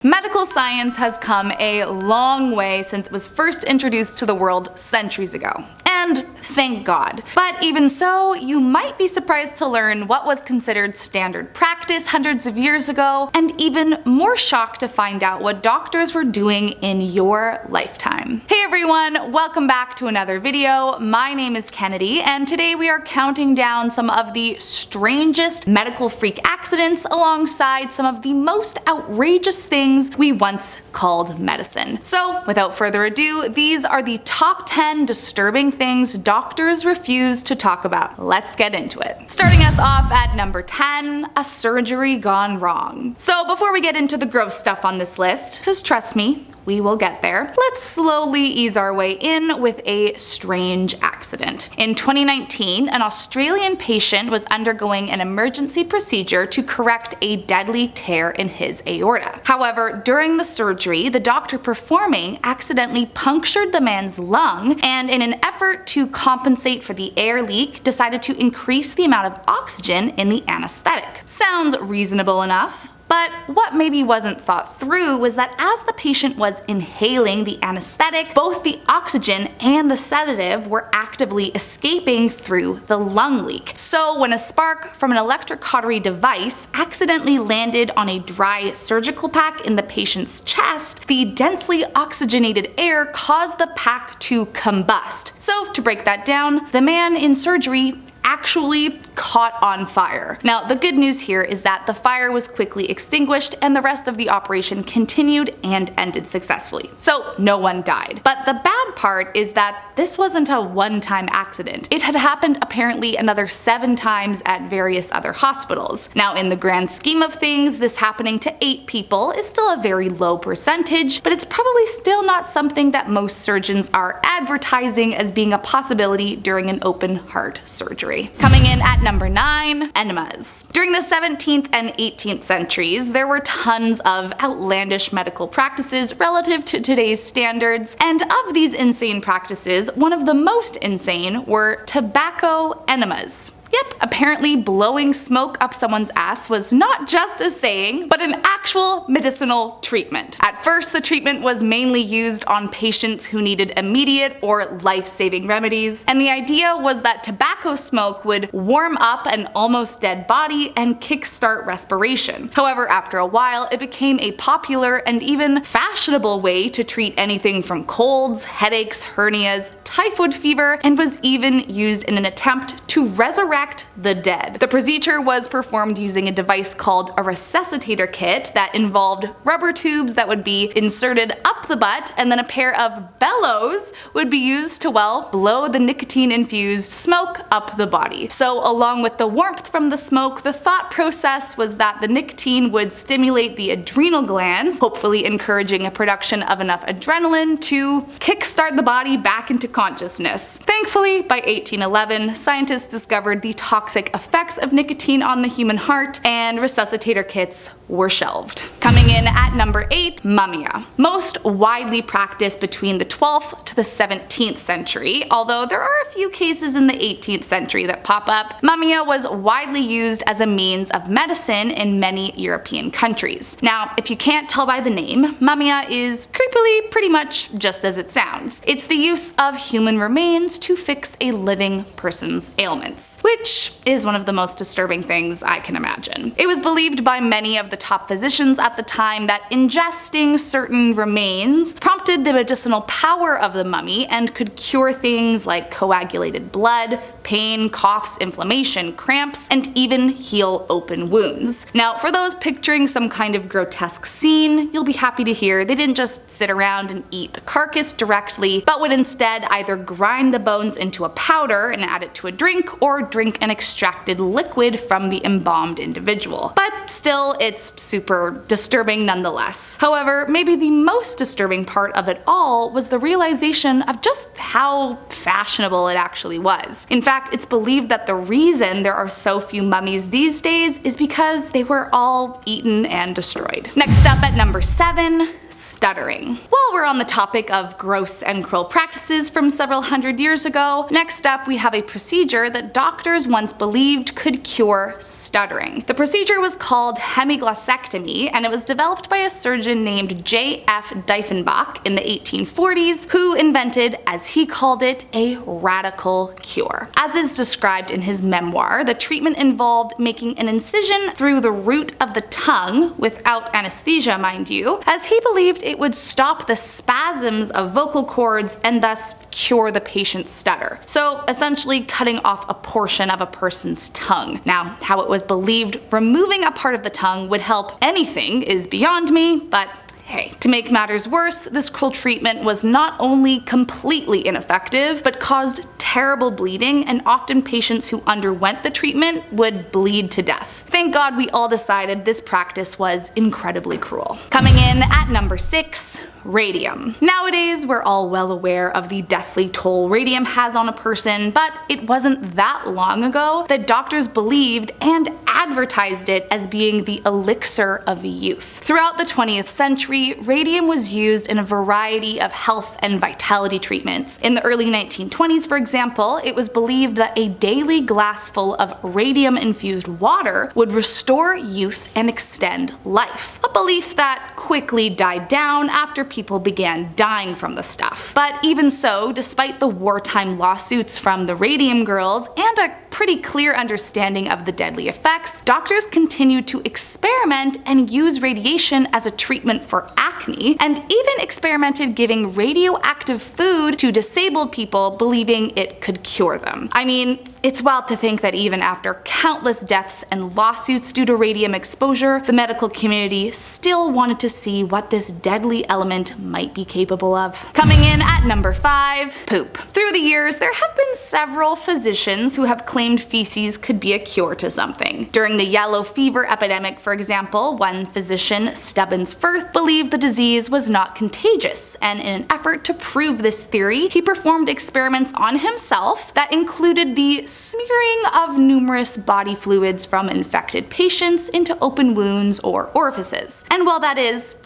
Medical science has come a long way since it was first introduced to the world centuries ago. And thank God. But even so, you might be surprised to learn what was considered standard practice hundreds of years ago, and even more shocked to find out what doctors were doing in your lifetime. Hey everyone, welcome back to another video. My name is Kennedy, and today we are counting down some of the strangest medical freak accidents alongside some of the most outrageous things we once called medicine. So without further ado, these are the top 10 disturbing things doctors refuse to talk about. Let's get into it. Starting us off at number 10, a surgery gone wrong. So before we get into the gross stuff on this list, just trust me, we will get there, let's slowly ease our way in with a strange accident. In 2019, an Australian patient was undergoing an emergency procedure to correct a deadly tear in his aorta. However, during the surgery, the doctor performing accidentally punctured the man's lung, and in an effort to compensate for the air leak, decided to increase the amount of oxygen in the anesthetic. Sounds reasonable enough. But what maybe wasn't thought through was that as the patient was inhaling the anesthetic, both the oxygen and the sedative were actively escaping through the lung leak. So when a spark from an electrocautery device accidentally landed on a dry surgical pack in the patient's chest, the densely oxygenated air caused the pack to combust. So to break that down, the man in surgery actually caught on fire. Now, the good news here is that the fire was quickly extinguished and the rest of the operation continued and ended successfully. So no one died. But the bad part is that this wasn't a one-time accident. It had happened apparently another 7 times at various other hospitals. Now, in the grand scheme of things, this happening to 8 people is still a very low percentage, but it's probably still not something that most surgeons are advertising as being a possibility during an open heart surgery. Coming in at number 9, enemas. During the 17th and 18th centuries, there were tons of outlandish medical practices relative to today's standards, and of these insane practices, one of the most insane were tobacco enemas. Yep, apparently blowing smoke up someone's ass was not just a saying, but an actual medicinal treatment. At first, the treatment was mainly used on patients who needed immediate or life-saving remedies, and the idea was that tobacco smoke would warm up an almost dead body and kickstart respiration. However, after a while, it became a popular and even fashionable way to treat anything from colds, headaches, hernias, typhoid fever, and was even used in an attempt to resurrect the dead. The procedure was performed using a device called a resuscitator kit that involved rubber tubes that would be inserted up the butt, and then a pair of bellows would be used to, well, blow the nicotine-infused smoke up the body. So along with the warmth from the smoke, the thought process was that the nicotine would stimulate the adrenal glands, hopefully encouraging a production of enough adrenaline to kickstart the body back into consciousness. Thankfully, by 1811, scientists discovered the toxic effects of nicotine on the human heart, and resuscitator kits were shelved. Coming in at number 8, Mumia. Most widely practiced between the 12th to the 17th century, although there are a few cases in the 18th century that pop up. Mumia was widely used as a means of medicine in many European countries. Now, if you can't tell by the name, mumia is creepily pretty much just as it sounds. It's the use of human remains to fix a living person's ailments, which is one of the most disturbing things I can imagine. It was believed by many of the top physicians at the time that ingesting certain remains prompted the medicinal power of the mummy and could cure things like coagulated blood, pain, coughs, inflammation, cramps, and even heal open wounds. Now, for those picturing some kind of grotesque scene, you'll be happy to hear they didn't just sit around and eat the carcass directly, but would instead either grind the bones into a powder and add it to a drink, or drink an extracted liquid from the embalmed individual. But still, it's super disturbing nonetheless. However, maybe the most disturbing part of it all was the realization of just how fashionable it actually was. In fact, it's believed that the reason there are so few mummies these days is because they were all eaten and destroyed. Next up at number 7, stuttering. While we're on the topic of gross and cruel practices from several hundred years ago, next up we have a procedure that doctors once believed could cure stuttering. The procedure was called hemiglossectomy, and it was developed by a surgeon named J.F. Diefenbach in the 1840s, who invented, as he called it, a radical cure. As is described in his memoir, the treatment involved making an incision through the root of the tongue, without anesthesia mind you, as he believed it would stop the spasms of vocal cords and thus cure the patient's stutter. So essentially cutting off a portion of a person's tongue. Now, how it was believed removing a part of the tongue would help anything is beyond me, but hey. To make matters worse, this cruel treatment was not only completely ineffective, but caused terrible bleeding, and often patients who underwent the treatment would bleed to death. Thank God we all decided this practice was incredibly cruel. Coming in at number 6, radium. Nowadays, we're all well aware of the deathly toll radium has on a person, but it wasn't that long ago that doctors believed and advertised it as being the elixir of youth. Throughout the 20th century, radium was used in a variety of health and vitality treatments. In the early 1920s, for example, it was believed that a daily glassful of radium-infused water would restore youth and extend life. A belief that quickly died down after people began dying from the stuff. But even so, despite the wartime lawsuits from the Radium girls and a pretty clear understanding of the deadly effects, doctors continued to experiment and use radiation as a treatment for acne, and even experimented giving radioactive food to disabled people, believing it could cure them. I mean, it's wild to think that even after countless deaths and lawsuits due to radium exposure, the medical community still wanted to see what this deadly element might be capable of. Coming in at number 5, poop. Through the years, there have been several physicians who have claimed feces could be a cure to something. During the yellow fever epidemic, for example, one physician, Stubbins Firth, believed the disease was not contagious, and in an effort to prove this theory, he performed experiments on himself that included the smearing of numerous body fluids from infected patients into open wounds or orifices. And while that is,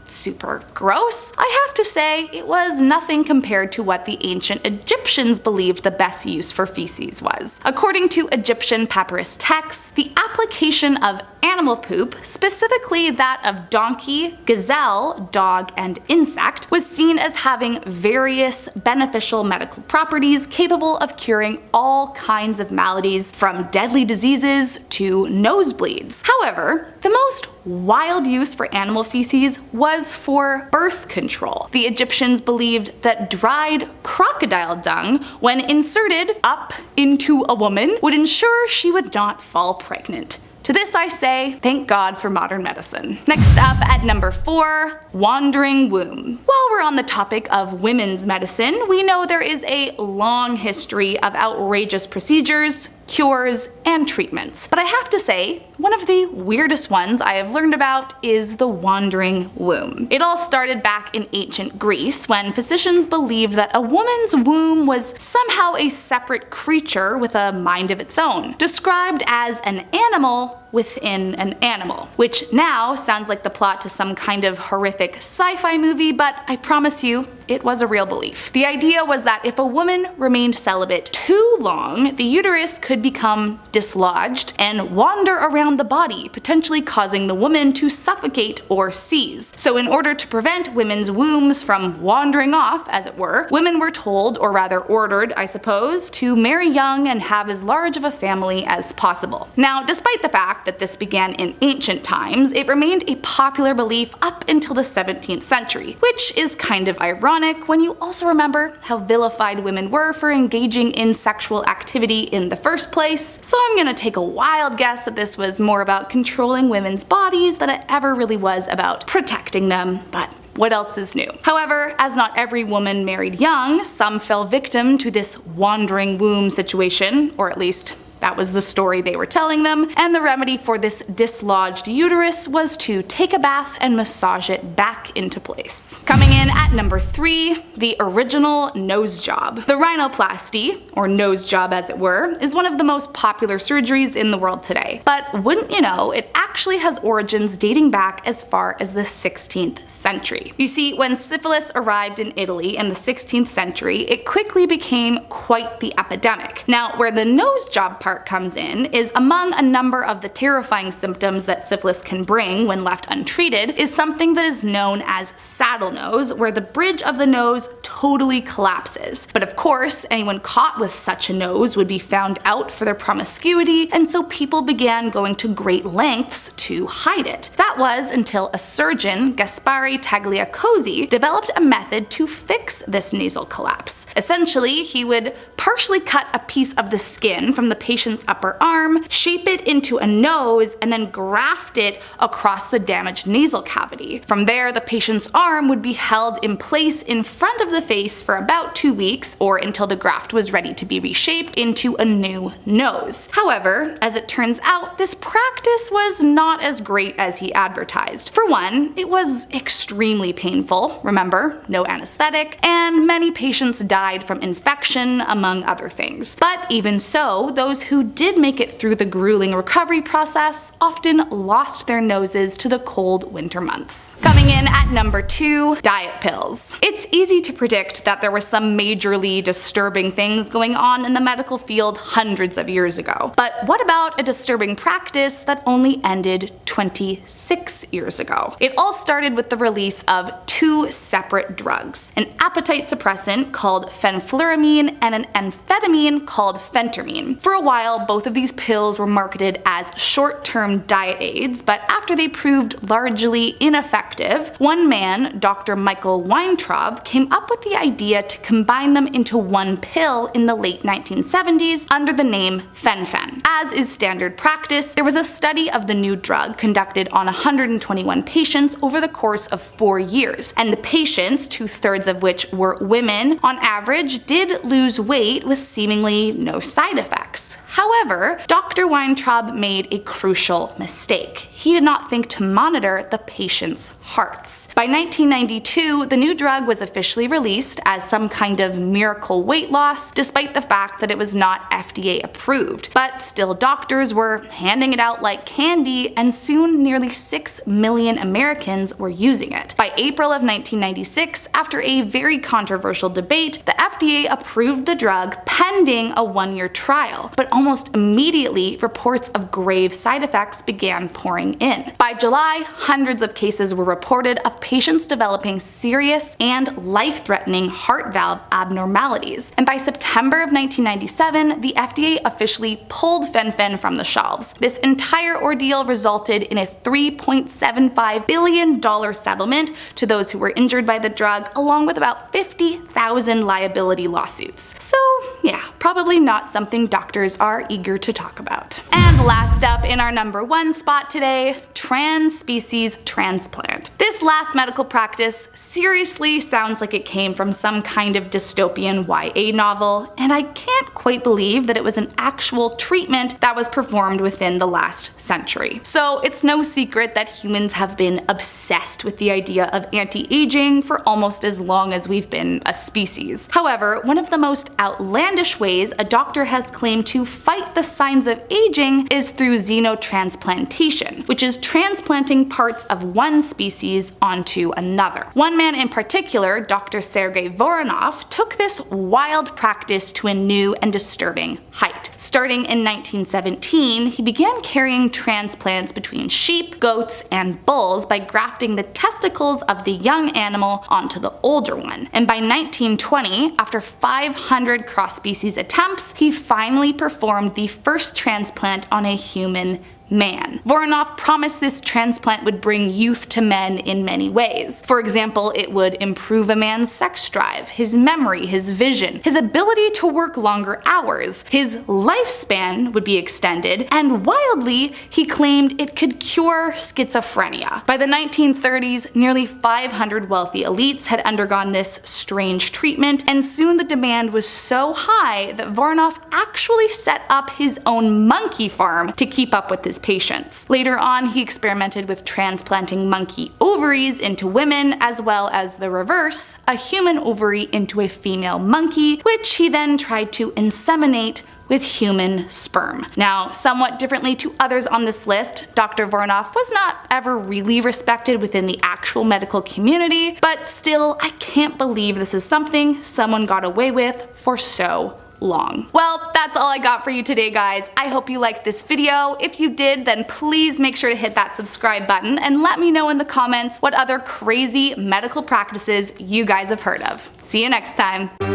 super gross, I have to say it was nothing compared to what the ancient Egyptians believed the best use for feces was. According to Egyptian papyrus texts, the application of animal poop, specifically that of donkey, gazelle, dog, and insect, was seen as having various beneficial medical properties capable of curing all kinds of maladies, from deadly diseases to nosebleeds. However, the most wild use for animal feces was for birth control. The Egyptians believed that dried crocodile dung, when inserted up into a woman, would ensure she would not fall pregnant. To this I say, thank God for modern medicine. Next up at number 4, wandering womb. While we're on the topic of women's medicine, we know there is a long history of outrageous procedures, cures, and treatments. But I have to say, one of the weirdest ones I have learned about is the wandering womb. It all started back in ancient Greece, when physicians believed that a woman's womb was somehow a separate creature with a mind of its own, described as an animal within an animal, which now sounds like the plot to some kind of horrific sci-fi movie, but I promise you, it was a real belief. The idea was that if a woman remained celibate too long, the uterus could become dislodged and wander around the body, potentially causing the woman to suffocate or seize. So in order to prevent women's wombs from wandering off, as it were, women were told, or rather ordered, I suppose, to marry young and have as large of a family as possible. Now, despite the fact that this began in ancient times, it remained a popular belief up until the 17th century, which is kind of ironic when you also remember how vilified women were for engaging in sexual activity in the first place. So I'm gonna take a wild guess that this was more about controlling women's bodies than it ever really was about protecting them, but what else is new? However, as not every woman married young, some fell victim to this wandering womb situation, or at least That was the story they were telling them, and the remedy for this dislodged uterus was to take a bath and massage it back into place. Coming in at number 3, the original nose job. The rhinoplasty, or nose job as it were, is one of the most popular surgeries in the world today. But wouldn't you know, it actually has origins dating back as far as the 16th century. You see, when syphilis arrived in Italy in the 16th century, it quickly became quite the epidemic. Now, where the nose job part comes in is among a number of the terrifying symptoms that syphilis can bring when left untreated is something that is known as saddle nose, where the bridge of the nose totally collapses. But of course, anyone caught with such a nose would be found out for their promiscuity, and so people began going to great lengths to hide it. That was until a surgeon, Gaspare Tagliacozzi, developed a method to fix this nasal collapse. Essentially, he would partially cut a piece of the skin from the patient's upper arm, shape it into a nose, and then graft it across the damaged nasal cavity. From there, the patient's arm would be held in place in front of the face for about 2 weeks, or until the graft was ready to be reshaped into a new nose. However, as it turns out, this practice was not as great as he advertised. For one, it was extremely painful, remember, no anesthetic, and many patients died from infection, among other things. But even so, those who did make it through the grueling recovery process often lost their noses to the cold winter months. Coming in at number 2, diet pills. It's easy to predict that there were some majorly disturbing things going on in the medical field hundreds of years ago. But what about a disturbing practice that only ended 26 years ago? It all started with the release of 2 separate drugs, an appetite suppressant called fenfluramine and an amphetamine called phentermine. For a while, both of these pills were marketed as short-term diet aids, but after they proved largely ineffective, one man, Dr. Michael Weintraub, came up with the idea to combine them into one pill in the late 1970s under the name fen-phen. As is standard practice, there was a study of the new drug conducted on 121 patients over the course of 4 years, and the patients, 2/3 of which were women, on average did lose weight with seemingly no side effects. However, Dr. Weintraub made a crucial mistake. He did not think to monitor the patients' hearts. By 1992, the new drug was officially released as some kind of miracle weight loss, despite the fact that it was not FDA approved. But still, doctors were handing it out like candy, and soon nearly 6 million Americans were using it. By April of 1996, after a very controversial debate, the FDA approved the drug pending a 1-year trial, but almost immediately reports of grave side effects began pouring in. By July, hundreds of cases were reported of patients developing serious and life-threatening heart valve abnormalities, and by September of 1997, the FDA officially pulled fen-phen from the shelves. This entire ordeal resulted in a $3.75 billion settlement to those who were injured by the drug, along with about 50,000 liability lawsuits. So yeah, probably not something doctors are eager to talk about. And last up in our number 1 spot today, trans-species transplant. This last medical practice seriously sounds like it came from some kind of dystopian YA novel, and I can't quite believe that it was an actual treatment that was performed within the last century. So it's no secret that humans have been obsessed with the idea of anti-aging for almost as long as we've been a species. However, one of the most outlandish ways a doctor has claimed to fight the signs of aging is through xenotransplantation, which is transplanting parts of one species onto another. One man in particular, Dr. Sergei Voronov, took this wild practice to a new and disturbing height. Starting in 1917, he began carrying transplants between sheep, goats, and bulls by grafting the testicles of the young animal onto the older one. And by 1920, after 500 cross-species attempts, he finally performed the first transplant on a human man. Voronov promised this transplant would bring youth to men in many ways. For example, it would improve a man's sex drive, his memory, his vision, his ability to work longer hours, his lifespan would be extended, and wildly, he claimed it could cure schizophrenia. By the 1930s, nearly 500 wealthy elites had undergone this strange treatment, and soon the demand was so high that Voronov actually set up his own monkey farm to keep up with his patients. Later on, he experimented with transplanting monkey ovaries into women, as well as the reverse, a human ovary into a female monkey, which he then tried to inseminate with human sperm. Now, somewhat differently to others on this list, Dr. Voronov was not ever really respected within the actual medical community, but still, I can't believe this is something someone got away with for so long. Well, that's all I got for you today, guys. I hope you liked this video. If you did, then please make sure to hit that subscribe button and let me know in the comments what other crazy medical practices you guys have heard of. See you next time.